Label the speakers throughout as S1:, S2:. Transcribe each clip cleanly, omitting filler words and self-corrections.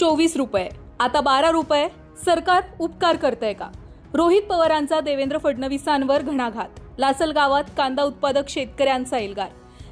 S1: ₹24 आता ₹12 सरकार उपकार करतंय का? रोहित पवारांचा देवेंद्र फडणवीसांवर घणाघात. लासलगावात कांदा उत्पादक शेतकऱ्यांचा एल्गार.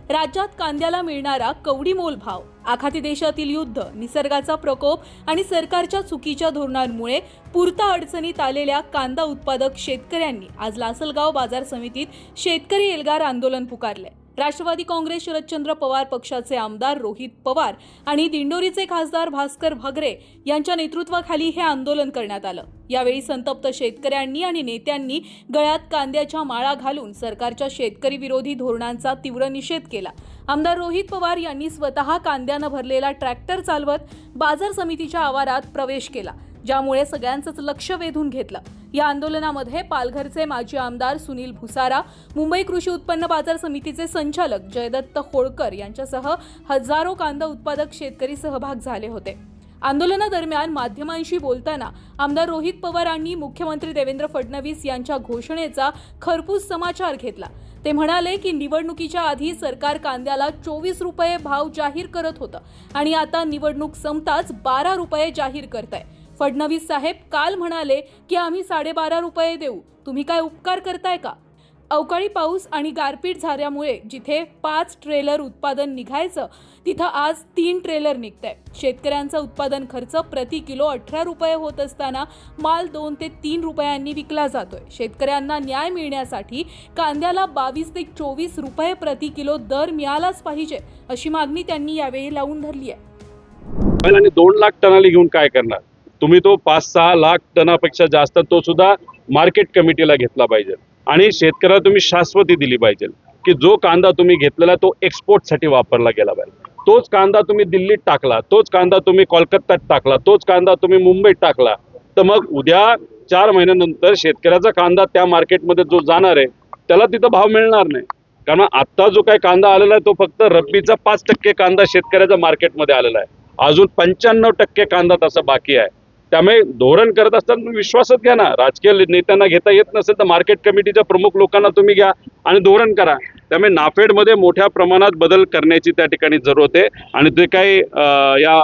S1: राज्यात कांद्याला मिळणारा कवडीमोल भाव, आखाती देशातील युद्ध, निसर्गाचा प्रकोप आणि सरकारच्या चुकीच्या धोरणांमुळे पुरता अडचणीत आलेल्या कांदा उत्पादक शेतकऱ्यांनी आज लासलगाव बाजार समितीत शेतकरी एल्गार आंदोलन पुकारले. राष्ट्रवादी काँग्रेस शरदचंद्र पवार पक्षाचे आमदार रोहित पवार आणि दिंडोरीचे खासदार भास्कर भगरे यांच्या नेतृत्वाखाली हे आंदोलन करण्यात आलं. यावेळी संतप्त शेतकऱ्यांनी आणि नेत्यांनी गळ्यात कांद्याच्या माळा घालून सरकारच्या शेतकरी विरोधी धोरणांचा तीव्र निषेध केला. आमदार रोहित पवार यांनी स्वतः कांद्यानं भरलेला ट्रॅक्टर चालवत बाजार समितीच्या आवारात प्रवेश केला, ज्यामुळे सगळ्यांचंच लक्ष वेधून घेतलं. या आंदोलनामध्ये पालघरचे माजी आमदार सुनील भुसारा, मुंबई कृषी उत्पन्न बाजार समितीचे संचालक जयदत्त होळकर यांच्यासह हजारो कांदा उत्पादक शेतकरी सहभाग झाले होते. आंदोलनादरम्यान माध्यमांशी बोलताना आमदार रोहित पवारांनी मुख्यमंत्री देवेंद्र फडणवीस यांच्या घोषणेचा खरपूस समाचार घेतला. ते म्हणाले की निवडणुकीच्या आधी सरकार कांद्याला ₹24 भाव जाहीर करत होतं आणि आता निवडणूक संपताच ₹12 जाहीर करताय. फडणवीस साहेब काल म्हणाले की आम्ही ₹12.5 देऊ, तुम्ही काय उपकार करताय का? अवकाळी पाऊस आणि गारपीट झाल्यामुळे जिथे 5 ट्रेलर उत्पादन निघायचं तिथं आज 3 ट्रेलर निघतंय. शेतकऱ्यांचा उत्पादन खर्च प्रति किलो ₹18 होत असताना माल ₹2 ते ₹3 विकला जातोय. शेतकऱ्यांना न्याय मिळण्यासाठी कांद्याला ₹22 ते ₹24 प्रति किलो दर मिळालाच पाहिजे, अशी मागणी त्यांनी यावेळी लावून धरली आहे.
S2: आणि 2 लाख टनाला घेऊन काय करणार तुम्ही? तो 5-6 लाख टनापेक्षा जास्त तो सुद्धा मार्केट कमिटीला घेतला पाहिजे आणि शेतकऱ्याला तुम्ही शाश्वती दिली पाहिजे की जो कांदा तुम्ही घेतलेला तो एक्सपोर्टसाठी वापरला गेला पाहिजे. तोच कांदा तुम्ही दिल्लीत टाकला, तोच कांदा तुम्ही कोलकात्यात टाकला, तोच कांदा तुम्ही मुंबईत टाकला, तर मग उद्या 4 महिन्यानंतर शेतकऱ्याचा कांदा त्या मार्केटमध्ये जो जाणार आहे त्याला तिथं भाव मिळणार नाही. कारण आत्ता जो काही कांदा आलेला आहे तो फक्त रब्बीचा 5% कांदा शेतकऱ्याच्या मार्केटमध्ये आलेला आहे. अजून 95% कांदा तसा बाकी आहे. त्यामुळे धोरण करत असताना तुम्ही विश्वासात घ्या ना. राजकीय नेत्यांना घेता येत नसेल तर मार्केट कमिटीच्या प्रमुख लोकांना तुम्ही घ्या आणि धोरण करा. त्यामुळे नाफेडमध्ये मोठ्या प्रमाणात बदल करण्याची त्या ठिकाणी जरूरत आहे. आणि ते काही या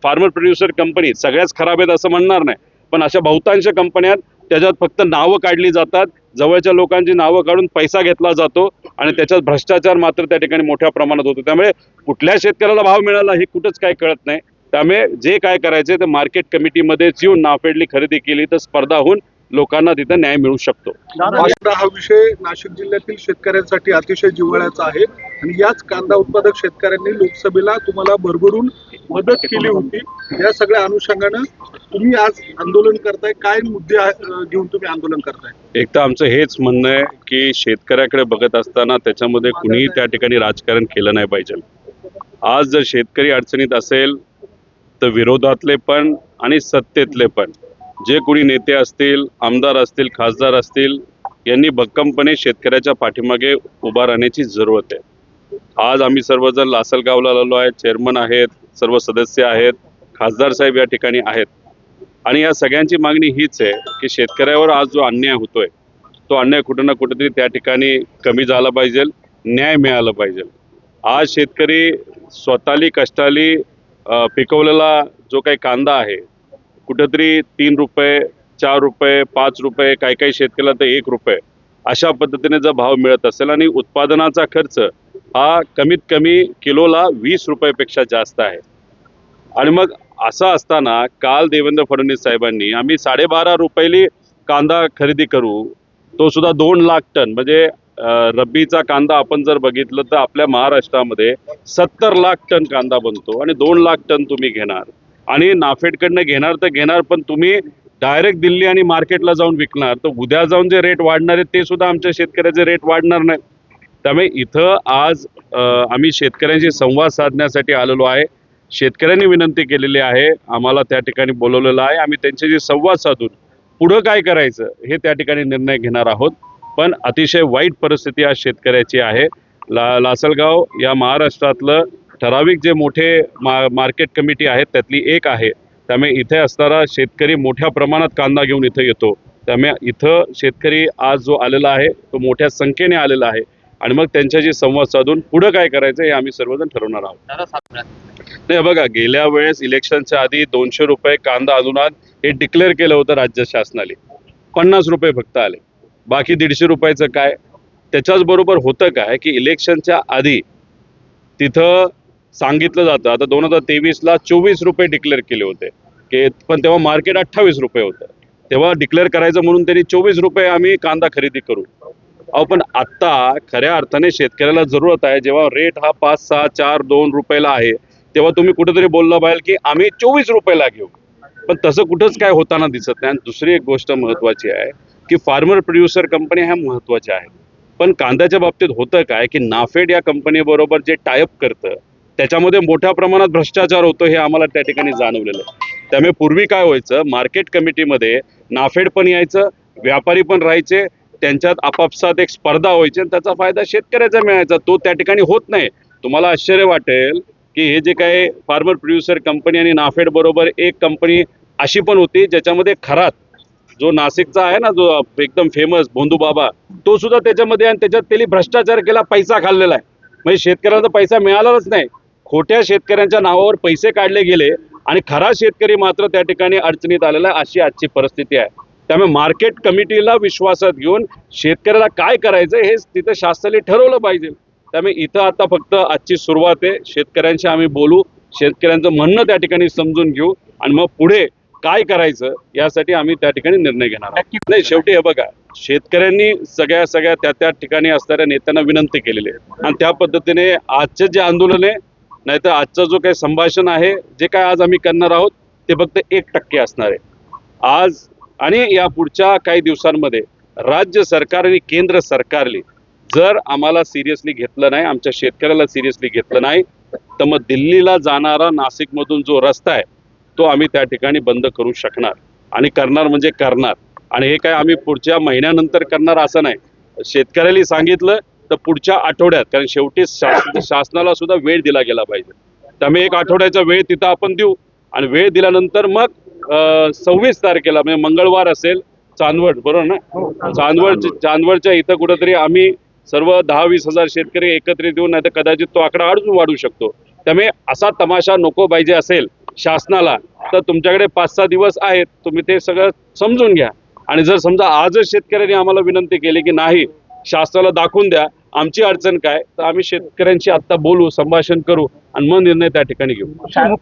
S2: फार्मर प्रोड्युसर कंपनी सगळ्याच खराब आहेत असं म्हणणार नाही, पण अशा बहुतांश कंपन्या त्याच्यात फक्त नावं काढली जातात, जवळच्या लोकांची नावं काढून पैसा घेतला जातो आणि त्याच्यात भ्रष्टाचार मात्र त्या ठिकाणी मोठ्या प्रमाणात होतो. त्यामुळे कुठल्या शेतकऱ्याला भाव मिळाला हे कुठंच काही कळत नाही. त्यामुळे जे काय करायचे ते मार्केट कमिटीमध्येच येऊन नाफेडली खरेदी केली तर स्पर्धा होऊन लोकांना तिथे न्याय मिळू शकतो.
S3: हा विषय नाशिक जिल्ह्यातील शेतकऱ्यांसाठी अतिशय जिव्हाळ्याचा आहे आणि याच कांदा उत्पादक शेतकऱ्यांनी लोकसभेला तुम्हाला भरभरून मदत केली होती. या सगळ्या अनुषंगानं तुम्ही आज आंदोलन करताय, काय मुद्दे घेऊन तुम्ही आंदोलन करताय?
S2: एक तर आमचं हेच म्हणणं आहे की शेतकऱ्याकडे बघत असताना त्याच्यामध्ये कुणीही त्या ठिकाणी राजकारण केलं नाही पाहिजे. आज जर शेतकरी अडचणीत असेल तर विरोधातले पण आणि सत्तेतले पण जे कोणी नेते असतील, आमदार असतील, खासदार असतील, यांनी भक्कमपणे शेतकऱ्याच्या पाठीमागे उभा राहण्याची जरूरत आहे. आज आम्ही सर्वजण लासलगावला आलेलो आहे. चेअरमन आहेत, सर्व सदस्य आहेत, खासदार साहेब या ठिकाणी आहेत आणि या सगळ्यांची मागणी हीच आहे की शेतकऱ्यावर आज जो अन्याय होतोय तो अन्याय कुठं ना कुठेतरी त्या ठिकाणी कमी झाला पाहिजे, न्याय मिळाला पाहिजे. आज शेतकरी स्वतःली कष्टाली पिकवलेला जो काही कांदा आहे कुठेतरी ₹3, ₹4, ₹5, काही शेतकऱ्याला तर ₹1 अशा पद्धतीने जर भाव मिळत असेल आणि उत्पादनाचा खर्च हा कमीत कमी किलोला ₹20 पेक्षा जास्त आहे आणि मग असं असताना काल देवेंद्र फडणवीस साहेबांनी आम्ही ₹12.5 कांदा खरेदी करू, तो सुद्धा 2 लाख टन, म्हणजे रब्बीचा कांदा आपण जर बघितलं तर आपल्या महाराष्ट्रामध्ये 70 लाख टन कांदा बनतो आणि 2 लाख टन तुम्ही घेणार आणि नाफेडकडनं घेणार तर घेणार, पण तुम्ही डायरेक्ट दिल्ली आणि मार्केटला जाऊन विकणार तर उद्या जाऊन जे रेट वाढणार आहेत ते सुद्धा आमच्या शेतकऱ्याचे रेट वाढणार नाही. त्यामुळे इथं आज आम्ही शेतकऱ्यांशी संवाद साधण्यासाठी आलेलो आहे. शेतकऱ्यांनी विनंती केलेली आहे, आम्हाला त्या ठिकाणी बोलवलेलं आहे. आम्ही त्यांच्याशी संवाद साधून पुढं काय करायचं हे त्या ठिकाणी निर्णय घेणार आहोत. पण अतिशय वाईट परिस्थिती आज शेतकऱ्याची आहे. लासलगाव या महाराष्ट्रातलं ठराविक जे मोठे मार्केट कमिटी आहेत त्यातली एक आहे. त्यामुळे इथे असणारा शेतकरी मोठ्या प्रमाणात कांदा घेऊन इथं येतो. त्यामुळे इथं शेतकरी आज जो आलेला आहे तो मोठ्या संख्येने आलेला आहे आणि मग त्यांच्याशी संवाद साधून पुढं काय करायचं हे आम्ही सर्वजण ठरवणार आहोत. नाही बघा, गेल्या वेळेस इलेक्शनच्या आधी 200 रुपये कांदा अनुदान हे डिक्लेअर केलं होतं राज्य शासनाने. 50 रुपये फक्त आले, बाकी 150 रुपयाचं काय. त्याच्याच बरोबर होतं काय की इलेक्शनच्या आधी तिथं सांगितलं जातं, आता 2023ला 24 रुपये डिक्लेअर केले होते की, पण तेव्हा मार्केट 28 रुपये होतं. तेव्हा डिक्लेअर करायचं म्हणून त्यांनी 24 रुपये आम्ही कांदा खरेदी करू. अहो पण आत्ता खऱ्या अर्थाने शेतकऱ्याला जरूरत आहे, जेव्हा रेट हा 5, 6, 4, 2 रुपयाला आहे, तेव्हा तुम्ही कुठेतरी बोललं पाहिजे की आम्ही 24 रुपयाला घेऊ. पण तसं कुठंच काय होताना दिसत नाही. आणि दुसरी एक गोष्ट महत्त्वाची आहे की फार्मर प्रोड्युसर कंपन्या ह्या महत्त्वाच्या आहेत. पण कांद्याच्या बाबतीत होतं काय की नाफेड या कंपनीबरोबर जे टायअप करतं त्याच्यामध्ये मोठ्या प्रमाणात भ्रष्टाचार होतो, हे आम्हाला त्या ठिकाणी जाणवलेलं आहे. त्यामुळे पूर्वी काय व्हायचं, मार्केट कमिटीमध्ये नाफेड पण यायचं, व्यापारी पण राहायचे, त्यांच्यात आपापसात एक स्पर्धा व्हायची आणि त्याचा फायदा शेतकऱ्याचा मिळायचा. तो त्या ठिकाणी होत नाही. तुम्हाला आश्चर्य वाटेल की हे जे काही फार्मर प्रोड्युसर कंपनी आणि नाफेड बरोबर एक कंपनी अशी पण होती ज्याच्यामध्ये खरात जो नाशिकचा आहे ना, जो एकदम फेमस भोंदू बाबा, तो सुद्धा त्याच्यामध्ये, आणि त्याच्यात त्यांनी भ्रष्टाचार केला, पैसा खाल्लेला आहे. म्हणजे शेतकऱ्यांना पैसा मिळालाच नाही. खोट्या शेतकऱ्यांच्या नावावर पैसे काढले गेले आणि खरा शेतकरी मात्र त्या ठिकाणी अडचणीत आलेला आहे. अशी आजची परिस्थिती आहे. त्यामुळे मार्केट कमिटीला विश्वासात घेऊन शेतकऱ्याला काय करायचं हे तिथं शासनाने ठरवलं पाहिजे. त्यामुळे इथं आता फक्त आजची सुरुवात आहे. शेतकऱ्यांशी आम्ही बोलू, शेतकऱ्यांचं म्हणणं त्या ठिकाणी समजून घेऊ आणि मग पुढे काय करायचं यासाठी आम्ही त्या ठिकाणी निर्णय घेणार आहोत. नाही, शेवटी हे बघा, शेतकऱ्यांनी सगळ्या त्या ठिकाणी असणाऱ्या नेत्यांना विनंती केलेली आहे आणि त्या पद्धतीने आजचे जे आंदोलन आहे, नाहीतर आजचं जो काही संभाषण आहे, जे काय आज आम्ही करणार आहोत ते फक्त 1% असणार आहे. आज आणि या पुढच्या काही दिवसांमध्ये राज्य सरकार आणि केंद्र सरकारने जर आम्हाला सिरियसली घेतलं नाही, आमच्या शेतकऱ्याला सिरियसली घेतलं नाही, तर मग दिल्लीला जाणारा नाशिकमधून जो रस्ता आहे तो आम्ही त्या ठिकाणी बंद करू शकणार आणि करणार म्हणजे करणार. आणि हे काय आम्ही पुढच्या महिन्यानंतर करणार असं नाही. शेतकऱ्याला सांगितलं तर पुढच्या आठवड्यात, कारण शेवटी शासनाला सुद्धा वेळ दिला गेला पाहिजे. त्यामुळे 1 आठवड्याचा वेळ तिथं आपण देऊ आणि वेळ दिल्यानंतर मग 26 तारखेला म्हणजे मंगळवार असेल, चांदवड, बरोबर ना, चांदवडच्या इथं कुठंतरी आम्ही सर्व 10-20 हजार शेतकरी एकत्रित येऊन, नाही तर कदाचित तो आकडा अजून वाढू शकतो. त्यामुळे असा तमाशा नको पाहिजे असेल शासनाला, तर तुमच्याकडे 5-6 दिवस आहेत, तुम्ही ते सगळं समजून घ्या. आणि जर समजा आजच शेतकऱ्यांनी आम्हाला विनंती केली की नाही, शासनाला दाखवून द्या आमची अडचण काय, तर आम्ही शेतकऱ्यांशी आत्ता बोलू, संभाषण करू आणि मग निर्णय त्या ठिकाणी घेऊ.